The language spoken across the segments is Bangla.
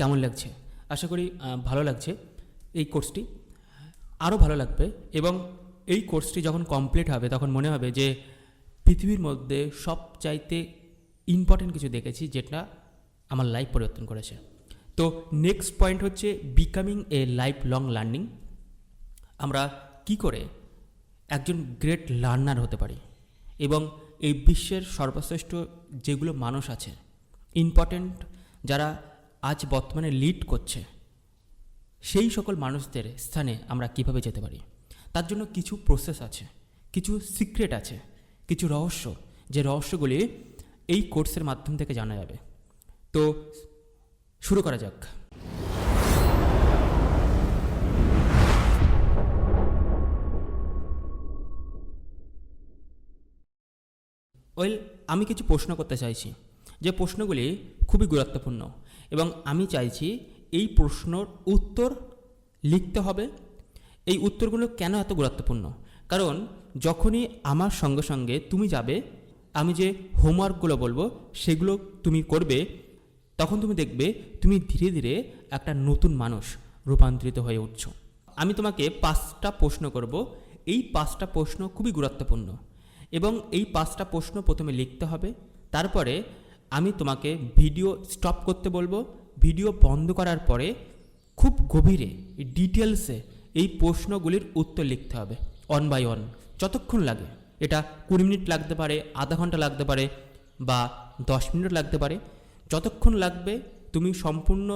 কেমন লাগছে? আশা করি ভালো লাগছে। এই কোর্সটি আরও ভালো লাগবে এবং এই কোর্সটি যখন কমপ্লিট হবে তখন মনে হবে যে পৃথিবীর মধ্যে সবচাইতে ইম্পর্টেন্ট কিছু দেখেছি যেটা আমার লাইফ পরিবর্তন করেছে। তো নেক্সট পয়েন্ট হচ্ছে বিকামিং এ লাইফ লং লার্নিং। আমরা কি করে একজন গ্রেট লার্নার হতে পারি এবং এই বিশ্বের সর্বশ্রেষ্ঠ যেগুলো মানুষ আছে, ইম্পর্টেন্ট যারা আজ বর্তমানে লিড করছে, সেই সকল মানুষদের স্থানে আমরা কিভাবে যেতে পারি, তার জন্য কিছু প্রসেস আছে, কিছু সিক্রেট আছে, কিছু রহস্য, যে রহস্যগুলি এই কোর্সের মাধ্যম থেকে জানা যাবে। তো শুরু করা যাক। আমি কিছু প্রশ্ন করতে চাইছি, যে প্রশ্নগুলি খুবই গুরুত্বপূর্ণ এবং আমি চাইছি এই প্রশ্নর উত্তর লিখতে হবে। এই উত্তরগুলো কেন এত গুরুত্বপূর্ণ? কারণ যখনই আমার সঙ্গে সঙ্গে তুমি যাবে, আমি যে হোমওয়ার্কগুলো বলবো সেগুলো তুমি করবে, তখন তুমি দেখবে তুমি ধীরে ধীরে একটা নতুন মানুষ রূপান্তরিত হয়ে উঠছো। আমি তোমাকে 5টা প্রশ্ন করব। এই 5টা প্রশ্ন খুবই গুরুত্বপূর্ণ এবং এই 5টা প্রশ্ন প্রথমে লিখতে হবে। তারপরে আমি তোমাকে ভিডিও স্টপ করতে বলবো। ভিডিও বন্ধ করার পরে খুব গভীরে ডিটেলসে এই প্রশ্নগুলির উত্তর লিখতে হবে, অন বাই অন, যতক্ষণ লাগে। এটা 20 মিনিট লাগতে পারে, আধা ঘন্টা লাগতে পারে, বা 10 মিনিট লাগতে পারে। যতক্ষণ লাগবে তুমি সম্পূর্ণ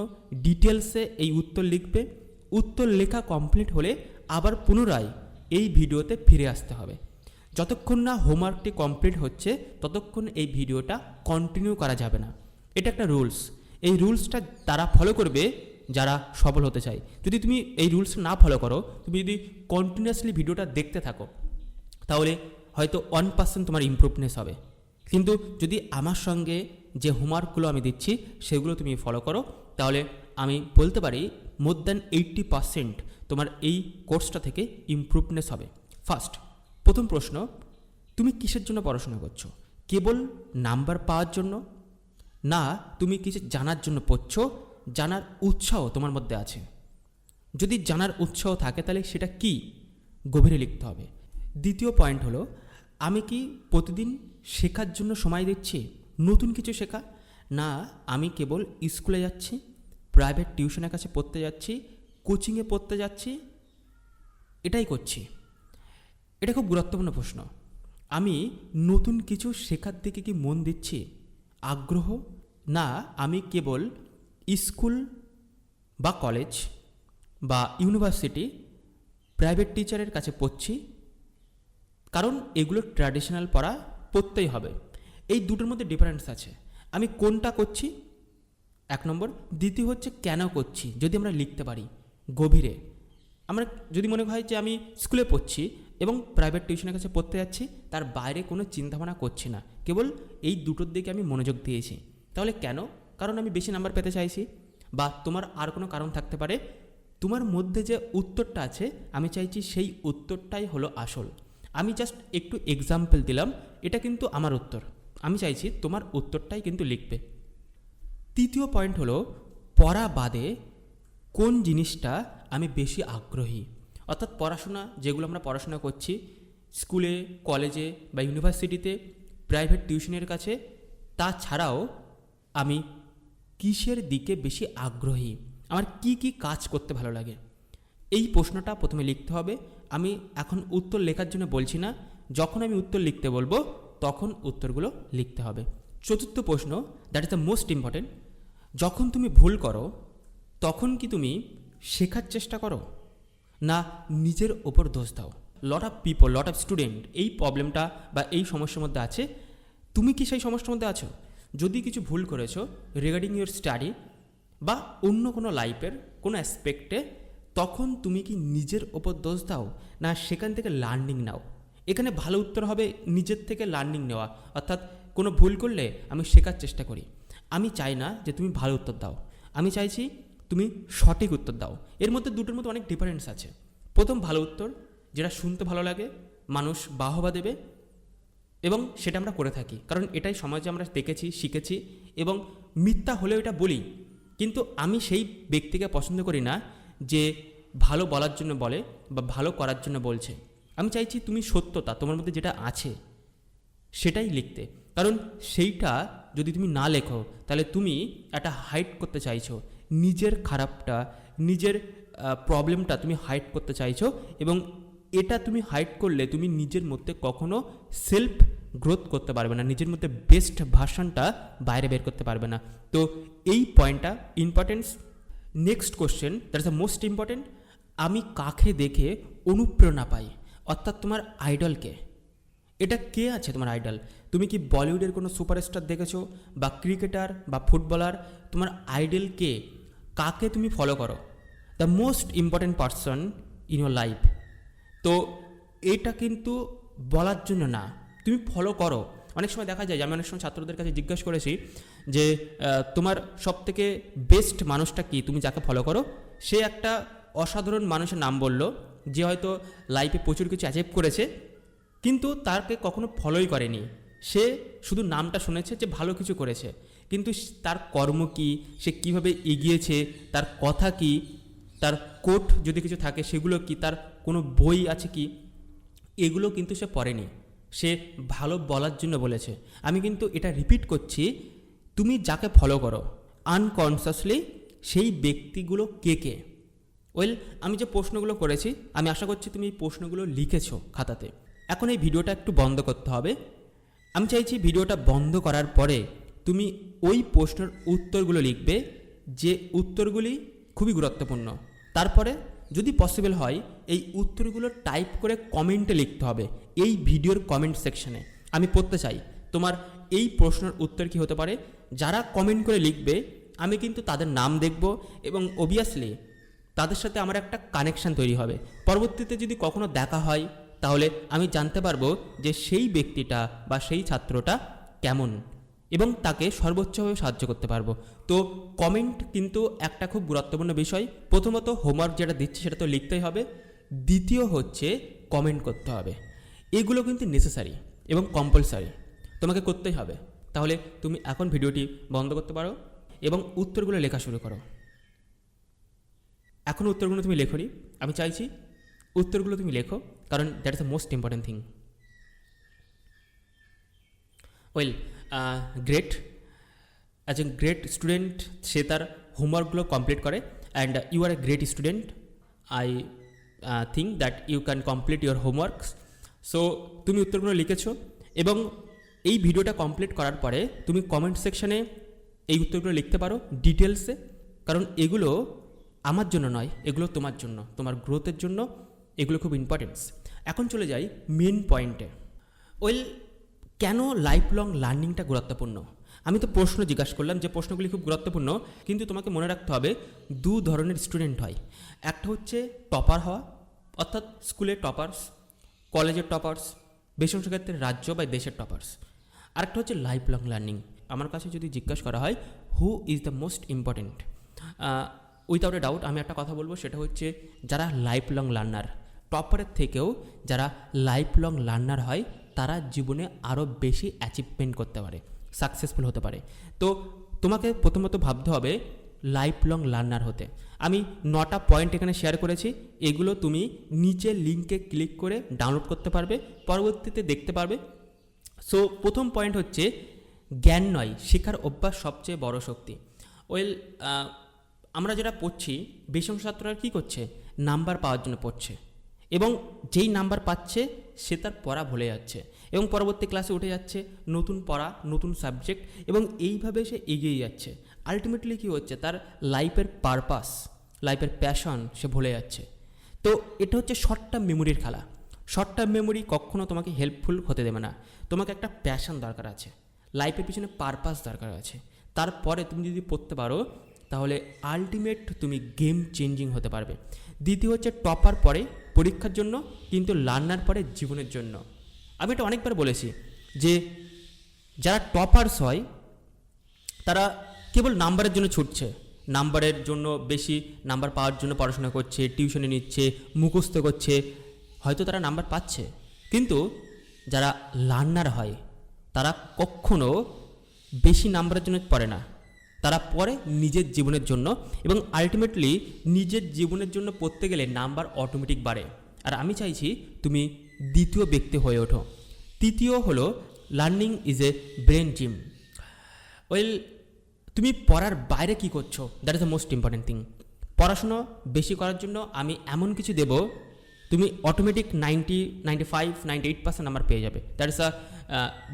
ডিটেলসে এই উত্তর লিখবে। উত্তর লেখা কমপ্লিট হলে আবার পুনরায় এই ভিডিওতে ফিরে আসতে হবে। যতক্ষণ না হোমওয়ার্কটি কমপ্লিট হচ্ছে ততক্ষণ এই ভিডিওটা কন্টিনিউ করা যাবে না। এটা একটা রুলস। এই রুলসটা তারা ফলো করবে যারা সফল হতে চায়। যদি তুমি এই রুলস না ফলো করো, তুমি যদি কন্টিনিউয়াসলি ভিডিওটা দেখতে থাকো, তাহলে হয়তো 1% তোমার ইমপ্রুভনেস হবে। কিন্তু যদি আমার সঙ্গে যে হোমওয়ার্কগুলো আমি দিচ্ছি সেগুলো তুমি ফলো করো, তাহলে আমি বলতে পারি মোর দ্যান 80% তোমার এই কোর্সটা থেকে ইমপ্রুভনেস হবে। প্রথম প্রশ্ন, তুমি কিসের জন্য পড়াশোনা করছো? কেবল নাম্বার পাওয়ার জন্য? না, তুমি কিছু জানার জন্য পড়ছো, জানার উৎসাহ তোমার মধ্যে আছে? যদি জানার উৎসাহ থাকে তাহলে সেটা কি, গভীরে লিখতে হবে। দ্বিতীয় পয়েন্ট হলো, আমি কি প্রতিদিন শেখার জন্য সময় দিচ্ছি, নতুন কিছু শেখা? না, আমি কেবল স্কুলে যাচ্ছি, প্রাইভেট টিউশনের কাছে পড়তে যাচ্ছি, কোচিংয়ে পড়তে যাচ্ছি, এটাই করছি। এটা খুব গুরুত্বপূর্ণ প্রশ্ন। আমি নতুন কিছু শেখার দিকে কি মন দিচ্ছি, আগ্রহ? না, আমি কেবল স্কুল বা কলেজ বা ইউনিভার্সিটি প্রাইভেট টিচারের কাছে পড়ছি, কারণ এগুলো ট্র্যাডিশনাল পড়া, পড়তেই হবে। এই দুটোর মধ্যে ডিফারেন্স আছে। আমি কোনটা করছি, 1 নম্বর। দ্বিতীয় হচ্ছে কেন করছি, যদি আমরা লিখতে পারি গভীরে। আমরা যদি মনে হয় যে আমি স্কুলে পড়ছি এবং প্রাইভেট টিউশনের কাছে পড়তে যাচ্ছি, তার বাইরে কোনো চিন্তাভাবনা করছি না, কেবল এই দুটোর দিকে আমি মনোযোগ দিয়েছি, তাহলে কেন? কারণ আমি বেশি নাম্বার পেতে চাইছি, বা তোমার আর কোনো কারণ থাকতে পারে। তোমার মধ্যে যে উত্তরটা আছে, আমি চাইছি সেই উত্তরটাই হলো আসল। আমি জাস্ট একটু এক্সাম্পল দিলাম, এটা কিন্তু আমার উত্তর। আমি চাইছি তোমার উত্তরটাই কিন্তু লিখবে। তৃতীয় পয়েন্ট হলো, পড়া বাদে কোন জিনিসটা আমি বেশি আগ্রহী। অর্থাৎ পড়াশোনা, যেগুলো আমরা পড়াশোনা করছি স্কুলে, কলেজে বা ইউনিভার্সিটিতে, প্রাইভেট টিউশনের কাছে, তাছাড়াও আমি কিসের দিকে বেশি আগ্রহী, আমার কি কি কাজ করতে ভালো লাগে, এই প্রশ্নটা প্রথমে লিখতে হবে। আমি এখন উত্তর লেখার জন্য বলছি না, যখন আমি উত্তর লিখতে বলবো তখন উত্তরগুলো লিখতে হবে। চতুর্থ প্রশ্ন, that is the most important, যখন তুমি ভুল করো তখন কি তুমি শেখার চেষ্টা করো, না নিজের ওপর দোষ দাও? Lot of people, lot of student এই প্রবলেমটা বা এই সমস্যার মধ্যে আছে। তুমি কি সেই সমস্যার মধ্যে আছো? যদি কিছু ভুল করেছো রিগার্ডিং ইউর স্টাডি বা অন্য কোনো লাইফের কোনো অ্যাসপেক্টে, তখন তুমি কি নিজের ওপর দোষ দাও, না সেখান থেকে লার্নিং নাও? এখানে ভালো উত্তর হবে নিজের থেকে লার্নিং নেওয়া। অর্থাৎ কোনো ভুল করলে আমি শেখার চেষ্টা করি। আমি চাই না যে তুমি ভালো উত্তর দাও, আমি চাইছি তুমি সঠিক উত্তর দাও। এর মধ্যে দুটোর মধ্যে অনেক ডিফারেন্স আছে। প্রথম ভালো উত্তর, যেটা শুনতে ভালো লাগে, মানুষ বাহবা দেবে, এবং সেটা আমরা করে থাকি, কারণ এটাই সমাজে আমরা দেখেছি, শিখেছি, এবং মিথ্যা হলেও এটা বলি কিন্তু আমি সেই ব্যক্তিকে পছন্দ করি না যে ভালো বলার জন্য বলে বা ভালো করার জন্য বলছে। আমি চাইছি তুমি সত্যতা, তোমার মধ্যে যেটা আছে সেটাই লিখতে। কারণ সেইটা যদি তুমি না লেখো তাহলে তুমি একটা হাইড করতে চাইছো, নিজের খারাপটা, নিজের প্রবলেমটা তুমি হাইড করতে চাইছো, এবং এটা তুমি হাইড করলে তুমি নিজের মধ্যে কখনো সেলফ গ্রোথ করতে পারবে না, নিজের মধ্যে বেস্ট ভার্সনটা বাইরে বের করতে পারবে না। তো এই পয়েন্টটা importance. Next question, that is the most important, আমি কাকে দেখে অনুপ্রেরণা পাই, অর্থাৎ তোমার আইডলকে। এটা কে আছে তোমার আইডল? তুমি কি বলিউডের কোনো সুপারস্টার দেখেছো, বা ক্রিকেটার বা ফুটবলার? তোমার আইডল কে? কাকে তুমি ফলো করো? The most important person in your life. তো এটা কিন্তু বলার জন্য না, তুমি ফলো করো। অনেক সময় দেখা যায় যে আমি অনেক সময় ছাত্রদের কাছে জিজ্ঞাসা করেছি যে তোমার সবথেকে বেস্ট মানুষটা কি, তুমি যাকে ফলো করো। সে একটা অসাধারণ মানুষের নাম বলল, যে হয়তো লাইফে প্রচুর কিছু অ্যাচিভ করেছে কিন্তু তাকে কখনো ফলোই করেনি। সে শুধু নামটা শুনেছে যে ভালো কিছু করেছে, কিন্তু তার কর্ম কি, সে কিভাবে এগিয়েছে, তার কথা কি, তার কোট যদি কিছু থাকে সেগুলো কি, তার কোনো বই আছে কি, এগুলো কিন্তু সে পড়েনি। সে ভালো বলার জন্য বলেছে। আমি কিন্তু এটা রিপিট করছি, তুমি যাকে ফলো করো আনকনসিয়াসলি সেই ব্যক্তিগুলো কে কে। আমি যে প্রশ্নগুলো করেছি আমি আশা করছি তুমি এই প্রশ্নগুলো লিখেছো খাতাতে। এখন এই ভিডিওটা একটু বন্ধ করতে হবে। আমি চাইছি ভিডিওটা বন্ধ করার পরে তুমি ওই প্রশ্নের উত্তরগুলো লিখবে, যে উত্তরগুলি খুবই গুরুত্বপূর্ণ। তারপরে যদি পসিবল হয় এই উত্তরগুলো টাইপ করে কমেন্টে লিখতে হবে, এই ভিডিওর কমেন্ট সেকশনে। আমি পড়তে চাই তোমার এই প্রশ্নের উত্তর কি হতে পারে। যারা কমেন্ট করে লিখবে আমি কিন্তু তাদের নাম দেখব, এবং অবভিয়াসলি তাদের সাথে আমার একটা কানেকশান তৈরি হবে। পরবর্তীতে যদি কখনো দেখা হয় তাহলে আমি জানতে পারবো যে সেই ব্যক্তিটা বা সেই ছাত্রটা কেমন, এবং তাকে সর্বোচ্চভাবে সাহায্য করতে পারবো। তো কমেন্ট কিন্তু একটা খুব গুরুত্বপূর্ণ বিষয়। প্রথমত হোমওয়ার্ক যেটা দিচ্ছে সেটা তো লিখতেই হবে, দ্বিতীয় হচ্ছে কমেন্ট করতে হবে। এগুলো কিন্তু নেসেসারি এবং কম্পালসারি, তোমাকে করতেই হবে। তাহলে তুমি এখন ভিডিওটি বন্ধ করতে পারো এবং উত্তরগুলো লেখা শুরু করো। এখন উত্তরগুলো তুমি লেখোনি, আমি চাইছি উত্তরগুলো তুমি লেখো, কারণ that is the most important thing. Great, as a great student সে তার হোমওয়ার্কগুলো কমপ্লিট করে, and you are a great student. I think that you can complete your homeworks. So তুমি উত্তরগুলো লিখেছো, এবং এই ভিডিওটা কমপ্লিট করার পরে তুমি কমেন্ট সেকশানে এই উত্তরগুলো লিখতে পারো ডিটেলসে, কারণ এগুলো আমার জন্য নয়, এগুলো তোমার জন্য, তোমার গ্রোথের জন্য এগুলো খুব ইম্পর্টেন্স। এখন চলে যাই মেন পয়েন্টে। কেন লাইফ লং লার্নিংটা গুরুত্বপূর্ণ? আমি তো প্রশ্ন জিজ্ঞাসা করলাম যে প্রশ্নগুলি খুব গুরুত্বপূর্ণ, কিন্তু তোমাকে মনে রাখতে হবে দু ধরনের স্টুডেন্ট হয়। একটা হচ্ছে টপার হওয়া, অর্থাৎ স্কুলের টপার্স, কলেজের টপার্স, বেশিরভাগ ক্ষেত্রে রাজ্য বা দেশের টপার্স। আরেকটা হচ্ছে লাইফ লং লার্নিং। আমার কাছে যদি জিজ্ঞাসা করা হয় who is the most important, without A doubt আমি একটা কথা বলবো, সেটা হচ্ছে যারা লাইফ লং লার্নার। টপারের থেকেও যারা লাইফ লং লার্নার হয় তারা জীবনে আরও বেশি অ্যাচিভমেন্ট করতে পারে, সাকসেসফুল হতে পারে। তো তোমাকে প্রথমত ভাবতে হবে লাইফ লং লার্নার হতে। আমি 9টা পয়েন্ট এখানে শেয়ার করেছি, এগুলো তুমি নিচের লিঙ্কে ক্লিক করে ডাউনলোড করতে পারবে, পরবর্তীতে দেখতে পারবে। সো প্রথম পয়েন্ট হচ্ছে জ্ঞান নয়, শেখার অভ্যাস সবচেয়ে বড় শক্তি। আমরা যেটা পড়ছি, বেশিরভাগ ছাত্ররা কী করছে, নাম্বার পাওয়ার জন্য পড়ছে, এবং যেই নাম্বার পাচ্ছে সে তার পড়া ভুলে যাচ্ছে, এবং পরবর্তী ক্লাসে উঠে যাচ্ছে, নতুন পড়া, নতুন সাবজেক্ট, এবং এইভাবে সে এগিয়ে যাচ্ছে। আলটিমেটলি কী হচ্ছে, তার লাইফের পারপাস, লাইফের প্যাশন সে ভুলে যাচ্ছে। তো এটা হচ্ছে শর্ট টার্ম মেমোরির খেলা। শর্ট টার্ম মেমোরি কখনও তোমাকে হেল্পফুল হতে দেবে না। তোমাকে একটা প্যাশন দরকার আছে, লাইফের পিছনে পারপাস দরকার আছে। তারপরে তুমি যদি পড়তে পারো তাহলে আলটিমেট তুমি গেম চেঞ্জিং হতে পারবে। দ্বিতীয় হচ্ছে টপার পরে পরীক্ষার জন্য, কিন্তু লার্নার পরে জীবনের জন্য। আমি এটা অনেকবার বলেছি যে যারা টপার্স হয় তারা কেবল নাম্বারের জন্য ছুটছে, নাম্বারের জন্য বেশি নাম্বার পাওয়ার জন্য পড়াশোনা করছে, টিউশনে নিচ্ছে, মুখস্থ করছে, হয়তো তারা নাম্বার পাচ্ছে। কিন্তু যারা লার্নার হয় তারা কখনো বেশি নাম্বারের জন্য পড়ে না, তারা পড়ে নিজের জীবনের জন্য, এবং আলটিমেটলি নিজের জীবনের জন্য পড়তে গেলে নাম্বার অটোমেটিক বাড়ে। আর আমি চাইছি তুমি দ্বিতীয় ব্যক্তি হয়ে ওঠো। তৃতীয় হলো learning is a brain gym. Well, তুমি পড়ার বাইরে কি করছো, that is the most important thing. পড়াশুনো বেশি করার জন্য আমি এমন কিছু দেব, তুমি অটোমেটিক 90, 95, 98% নাম্বার পেয়ে যাবে।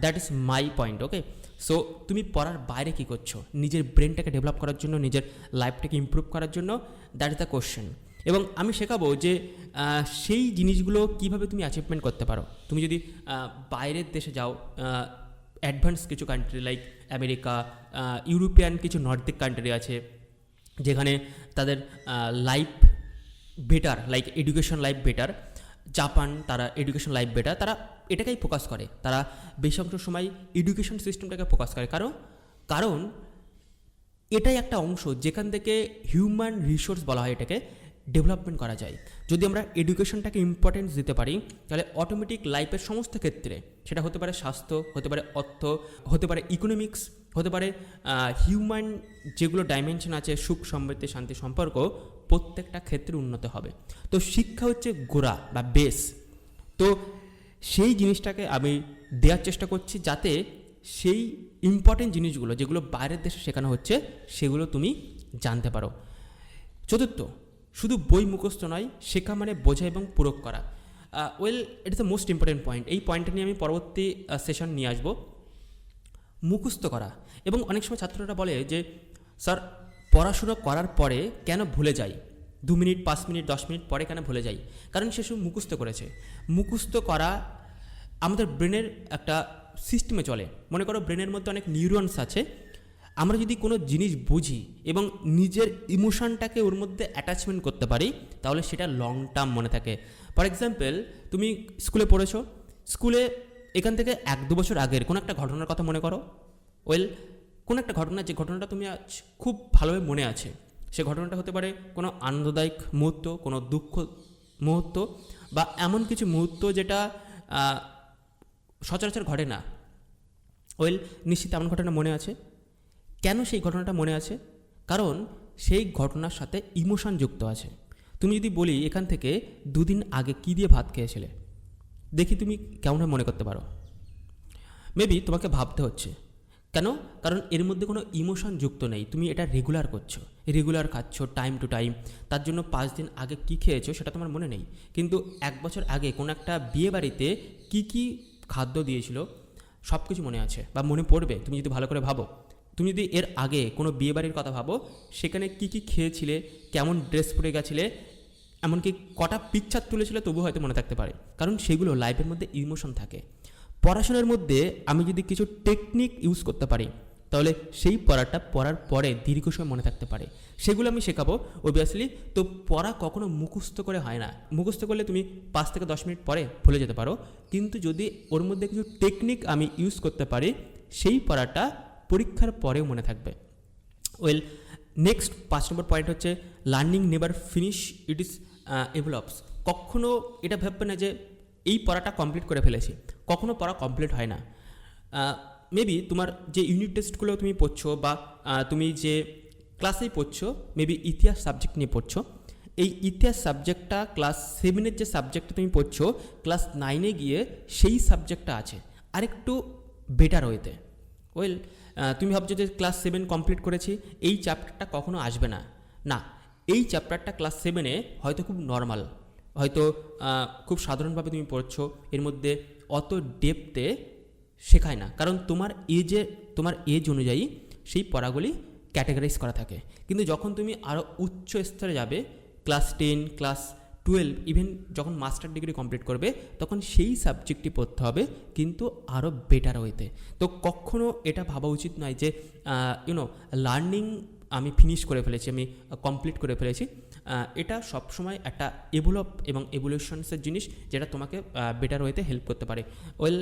That is my point. Okay, so তুমি পড়ার বাইরে কী করছো নিজের ব্রেনটাকে ডেভেলপ করার জন্য, নিজের লাইফটাকে ইমপ্রুভ করার জন্য, দ্যাট ইজ দ্য কোশ্চেন। এবং আমি শেখাবো যে সেই জিনিসগুলো কীভাবে তুমি অ্যাচিভমেন্ট করতে পারো। তুমি যদি বাইরের দেশে যাও, অ্যাডভান্স কিছু কান্ট্রি লাইক আমেরিকা, ইউরোপিয়ান কিছু নর্দিক কান্ট্রি আছে যেখানে তাদের life better, like education life better. Japan, তারা এডুকেশন লাইফ বেটার, তারা এটাকেই ফোকাস করে, তারা বেশি অংশ সময় এডুকেশন সিস্টেমটাকে ফোকাস করে। কারণ এটাই একটা অংশ যেখান থেকে হিউম্যান রিসোর্স বলা হয় এটাকে, ডেভেলপমেন্ট করা যায়। যদি আমরা এডুকেশনটাকে ইম্পর্টেন্স দিতে পারি তাহলে অটোমেটিক লাইফের সমস্ত ক্ষেত্রে, সেটা হতে পারে স্বাস্থ্য, হতে পারে অর্থ, হতে পারে ইকোনমিক্স, হতে পারে হিউম্যান যেগুলো ডাইমেনশন আছে, সুখ সমৃদ্ধি শান্তি সম্পর্ক, প্রত্যেকটা ক্ষেত্রে উন্নত হবে। তো শিক্ষা হচ্ছে গোড়া বা বেস। তো সেই জিনিসটাকে আমি দেওয়ার চেষ্টা করছি যাতে সেই ইম্পর্টেন্ট জিনিসগুলো যেগুলো বাইরের দেশে শেখানো হচ্ছে সেগুলো তুমি জানতে পারো। চতুর্থ, শুধু বই মুখস্থ নয়, শেখা মানে বোঝা এবং পূরক করা। Well, it is the most important point. এই পয়েন্টটা নিয়ে আমি পরবর্তী সেশন নিয়ে আসবো। মুখস্থ করা, এবং অনেক সময় ছাত্ররা বলে যে স্যার পড়াশুনো করার পরে কেন ভুলে যাই, 2 মিনিট 5 মিনিট 10 মিনিট পরে কেন ভুলে যাই? কারণ সে শুধু মুখস্থ করেছে। মুখস্থ করা আমাদের ব্রেনের একটা সিস্টেমে চলে। মনে করো ব্রেনের মধ্যে অনেক নিউরনস আছে। আমরা যদি কোনো জিনিস বুঝি এবং নিজের ইমোশনটাকে ওর মধ্যে অ্যাটাচমেন্ট করতে পারি তাহলে সেটা লং টার্ম মনে থাকে। ফর এক্সাম্পল, তুমি স্কুলে পড়েছো, স্কুলে এখান থেকে 1-2 বছর আগের কোনো একটা ঘটনার কথা মনে করো। ওয়েল, কোনো একটা ঘটনা, যে ঘটনাটা তুমি আজ খুব ভালোভাবে মনে আছে, সে ঘটনাটা হতে পারে কোনো আনন্দদায়ক মুহূর্ত, কোনো দুঃখ মুহূর্ত, বা এমন কিছু মুহূর্ত যেটা সচরাচর ঘটে না। ওয়েল, নিশ্চিত এমন ঘটনা মনে আছে। কেন সেই ঘটনাটা মনে আছে? কারণ সেই ঘটনার সাথে ইমোশন যুক্ত আছে। তুমি যদি বলি এখান থেকে 2 দিন আগে কী দিয়ে ভাত খেয়েছিলে, দেখি তুমি কেমনভাবে মনে করতে পারো। মেবি তোমাকে ভাবতে হচ্ছে। কেন? কারণ এর মধ্যে কোনো ইমোশন যুক্ত নেই, তুমি এটা রেগুলার করছো, রেগুলার খাচ্ছ টাইম টু টাইম। তার জন্য 5 দিন আগে কী খেয়েছো সেটা তোমার মনে নেই, কিন্তু 1 বছর আগে কোনো একটা বিয়ে বাড়িতে কী কী খাদ্য দিয়েছিল সব কিছু মনে আছে বা মনে পড়বে তুমি যদি ভালো করে ভাবো। তুমি যদি এর আগে কোনো বিয়েবাড়ির কথা ভাবো, সেখানে কী কী খেয়েছিলে, কেমন ড্রেস পরে গেছিলে, এমনকি কটা পিকচার তুলেছিলে, তবু হয়তো মনে থাকতে পারে, কারণ সেগুলো লাইফের মধ্যে ইমোশন থাকে। পড়াশোনার মধ্যে আমি যদি কিছু টেকনিক ইউজ করতে পারি তাহলে সেই পড়াটা পড়ার পরে দীর্ঘ সময় মনে থাকতে পারে, সেগুলো আমি শেখাবো অবভিয়াসলি। তো পড়া কখনো মুখস্থ করে হয় না। মুখস্থ করলে তুমি 5 থেকে 10 মিনিট পরে ভুলে যেতে পারো, কিন্তু যদি ওর মধ্যে কিছু টেকনিক আমি ইউজ করতে পারি সেই পড়াটা পরীক্ষার পরেও মনে থাকবে। ওয়েল, নেক্সট 5 নম্বর পয়েন্ট হচ্ছে learning never finish, it is develops. কখনও এটা ভাববে না যে এই পড়াটা কমপ্লিট করে ফেলেছি, কখনও পড়া কমপ্লিট হয় না। মেবি তোমার যে ইউনিট টেস্টগুলো তুমি পড়ছো বা তুমি যে ক্লাসেই পড়ছো, মেবি ইতিহাস সাবজেক্ট নিয়ে পড়ছো, এই ইতিহাস সাবজেক্টটা ক্লাস 7-এর যে সাবজেক্টটা তুমি পড়ছো, ক্লাস 9-এ গিয়ে সেই সাবজেক্টটা আছে আরেকটু বেটার ওয়েতে। ওয়েল, তুমি ভাবছো যে ক্লাস 7 কমপ্লিট করেছি, এই চ্যাপ্টারটা কখনো আসবে না। না, এই চ্যাপ্টারটা ক্লাস 7-এ হয়তো খুব নর্মাল, হয়তো খুব সাধারণভাবে তুমি পড়ছো, এর মধ্যে অত ডেপথে শেখায় না, কারণ তোমার এজ অনুযায়ী সেই পড়াগুলি ক্যাটাগরাইজ করা থাকে। কিন্তু যখন তুমি আরও উচ্চ স্তরে যাবে, ক্লাস 10, ক্লাস 12, ইভেন যখন মাস্টার ডিগ্রি কমপ্লিট করবে, তখন সেই সাবজেক্টটি পড়তে হবে, কিন্তু আরও বেটার ওয়েতে। তো কখনও এটা ভাবা উচিত নয় যে লার্নিং আমি ফিনিশ করে ফেলেছি, আমি কমপ্লিট করে ফেলেছি। এটা সবসময় একটা এভলভ এবং এভলিউশনসের জিনিস, যেটা তোমাকে বেটার ওয়েতে হেল্প করতে পারে। ওয়েল,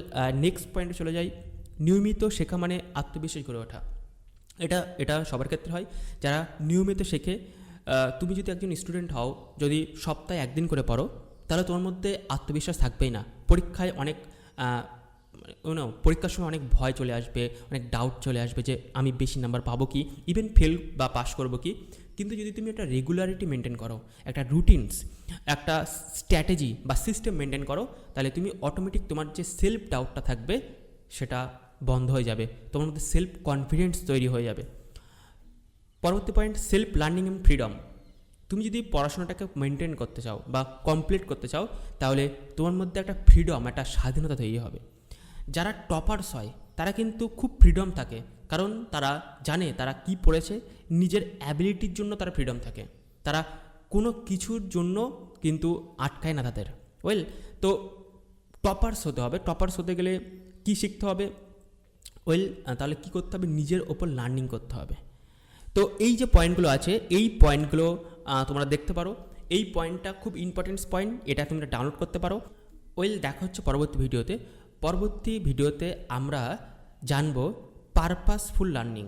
নেক্সট পয়েন্টে চলে যাই। নিয়মিত শেখা মানে আত্মবিশ্বাস গড়ে ওঠা। এটা সবার ক্ষেত্রে হয় যারা নিয়মিত শেখে। তুমি যদি একজন স্টুডেন্ট হও, যদি সপ্তাহে 1 দিন করে পড়ো, তাহলে তোমার মধ্যে আত্মবিশ্বাস থাকবেই না। পরীক্ষায় অনেক পরীক্ষার সময় অনেক ভয় চলে আসবে, অনেক ডাউট চলে আসবে যে আমি বেশি নাম্বার পাবো কি, ইভেন ফেল বা পাস করবো কি। কিন্তু যদি তুমি একটা রেগুলারিটি মেনটেন করো, একটা রুটিনস, একটা স্ট্র্যাটেজি বা সিস্টেম মেনটেন করো, তাহলে তুমি অটোমেটিক তোমার যে সেলফ ডাউটটা থাকবে সেটা বন্ধ হয়ে যাবে, তোমার মধ্যে সেলফ কনফিডেন্স তৈরি হয়ে যাবে। পরবর্তী point, self learning and freedom. তুমি যদি পড়াশোনাটাকে মেনটেন করতে চাও বা কমপ্লিট করতে চাও, তাহলে তোমার মধ্যে একটা ফ্রিডম, একটা স্বাধীনতা তৈরি হবে। যারা টপার্স হয় তারা কিন্তু খুব ফ্রিডম থাকে, কারণ তারা জানে তারা কি পড়েছে, নিজের অ্যাবিলিটির জন্য তারা ফ্রিডম থাকে, তারা কোনো কিছুর জন্য কিন্তু আটকায় না তাদের। ওয়েল, তো টপার্স হতে হবে। টপার্স হতে গেলে কি শিখতে হবে? ওয়েল, তাহলে কি করতে হবে? নিজের ওপর লার্নিং করতে হবে। তো এই যে পয়েন্টগুলো আছে, এই পয়েন্টগুলো তোমরা দেখতে পারো। এই পয়েন্টটা খুব ইম্পর্টেন্ট পয়েন্ট, এটা তোমরা ডাউনলোড করতে পারো। ওয়েল, দেখা হচ্ছে পরবর্তী ভিডিওতে। পরবর্তী ভিডিওতে আমরা জানবো পারপাসফুল লার্নিং।